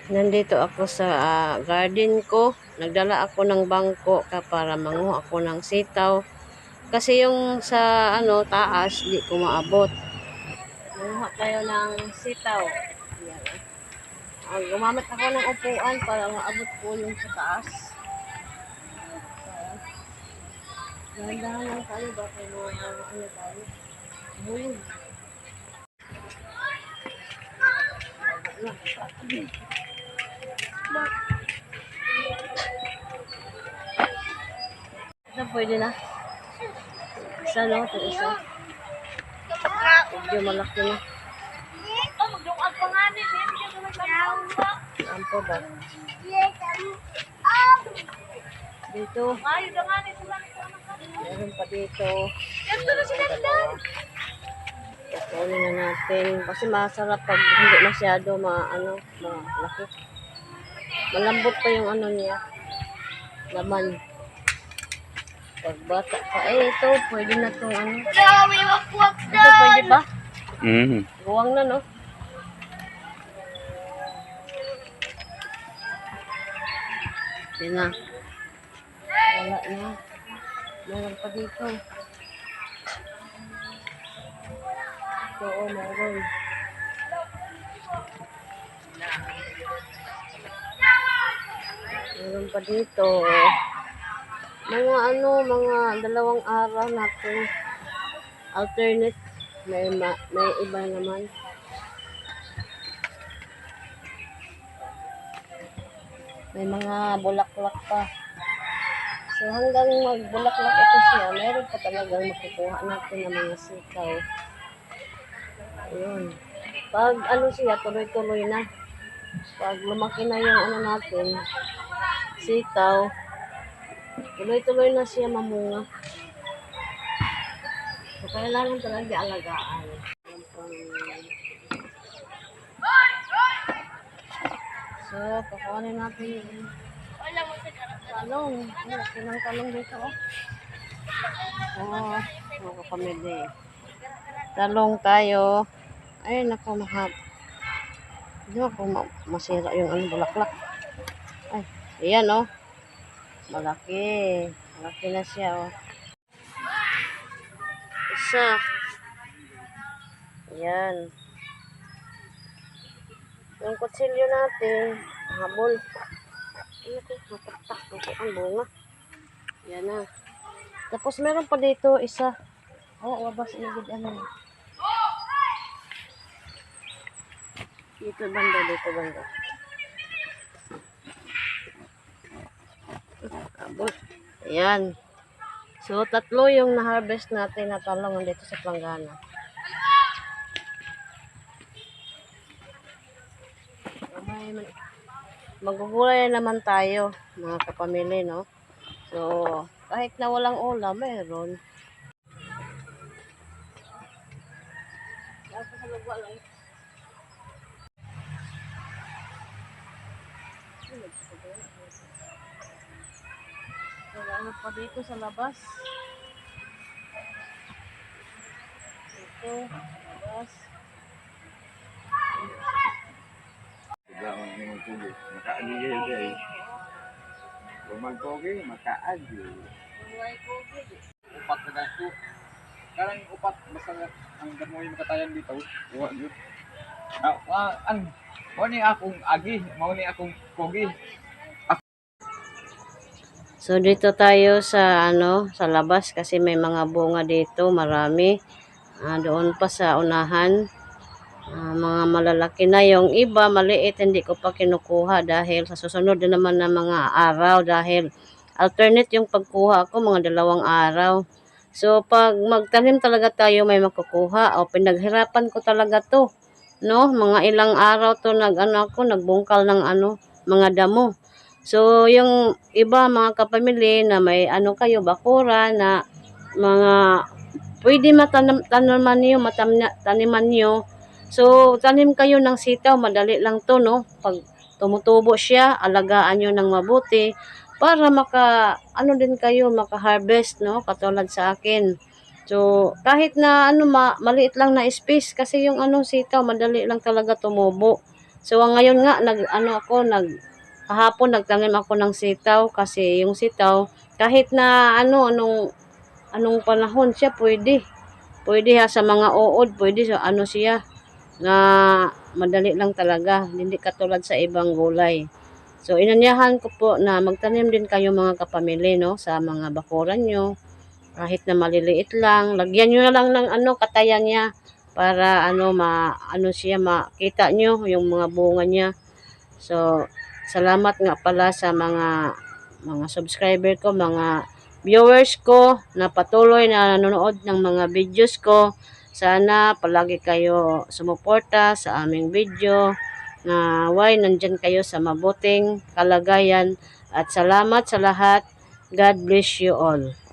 Nandito ako sa garden ko. Nagdala ako ng bangko para manguha ako ng sitaw. Kasi yung sa taas, di ko maabot. Manguha tayo ng sitaw. Ayan. Gumamit ako ng upuan para maabot ko yung sa taas. Dahan-dahan lang tayo. Baka ano tayo. Bulog. Ito pwede na. Isa no, ito isa. Medyo malaki na. Ampo ba? Dito. Meron pa dito. Kukunin na natin. Kasi masarap pag hindi masyado malaki. Malambot pa yung niya. Laman. Pag bata pa. Ito. Pwede na itong Ito pwede ba? Buwang na, no? Yan na. Wala na. Meron pa dito. Oo, meron. Meron pa dito. Mga 2 araw natin. Alternate. May iba naman. May mga bulaklak pa. So hanggang magbulaklak ito siya, meron pa talagang makukuha natin ng mga sitaw. Ayun. Pag siya, tuloy-tuloy na. Pag lumaki na yung natin, sitaw, tuloy-tuloy na siya mamunga. So kailangan talaga alagaan. So, kukunin natin yung talong. Laki ng talong dito. Mga pamili. Talong tayo. Ay, naku, mahal. Hindi ako masira yung bulaklak. Ay, ayan, oh. Malaki. Malaki na siya, oh. Isa. Ayan. Yung kutsilyo natin, habol. Ano ito? Mataktak. Ang bunga. Yan na. Tapos meron pa dito isa. Wabas inagid Dito banda. Habol. Ayan. So, 3 yung na-harvest natin na talong dito sa planggana. Magugulay naman tayo, mga kapamilya, no? So, kahit na walang ulam, meron. So, ano pa dito sa labas? Ito, labas. Makaagi yun Magpogi, makaagi. Upat na ganito. Karang upat, basta ang gamoy makatayan dito. Iwan yun. Mau ni akong agi, mau ni akong pogi. So dito tayo sa sa labas kasi may mga bunga dito, marami. Doon pa sa unahan. Mga malalaki na yung iba, maliit hindi ko pa kinukuha dahil sa susunod na naman na mga araw dahil alternate yung pagkuha ko mga 2 araw. So pag magtanim talaga tayo may makukuha o pinaghirapan ko talaga to, no? Mga ilang araw to nagbungkal ng mga damo. So yung iba mga kapamilya na may kayo bakura na mga pwede taniman niyo. So, tanim kayo ng sitaw, madali lang to, no? Pag tumutubo siya, alagaan nyo ng mabuti para din kayo, maka-harvest, no? Katulad sa akin. So, kahit na maliit lang na space kasi yung sitaw, madali lang talaga tumubo. So ngayon nga kahapon nagtanim ako ng sitaw kasi yung sitaw kahit na anong panahon siya pwede. Pwede ha sa mga uod, pwede sa siya na madali lang talaga, hindi katulad sa ibang gulay. So inanyahan ko po na magtanim din kayo mga kapamilya no sa mga bakuran nyo. Kahit na maliliit lang, lagyan nyo na lang ng katayan niya para siya makita nyo yung mga bunga niya. So salamat nga pala sa mga subscriber ko, mga viewers ko na patuloy na nanonood ng mga videos ko. Sana palagi kayo sumuporta sa aming video na nandyan kayo sa mabuting kalagayan at salamat sa lahat. God bless you all.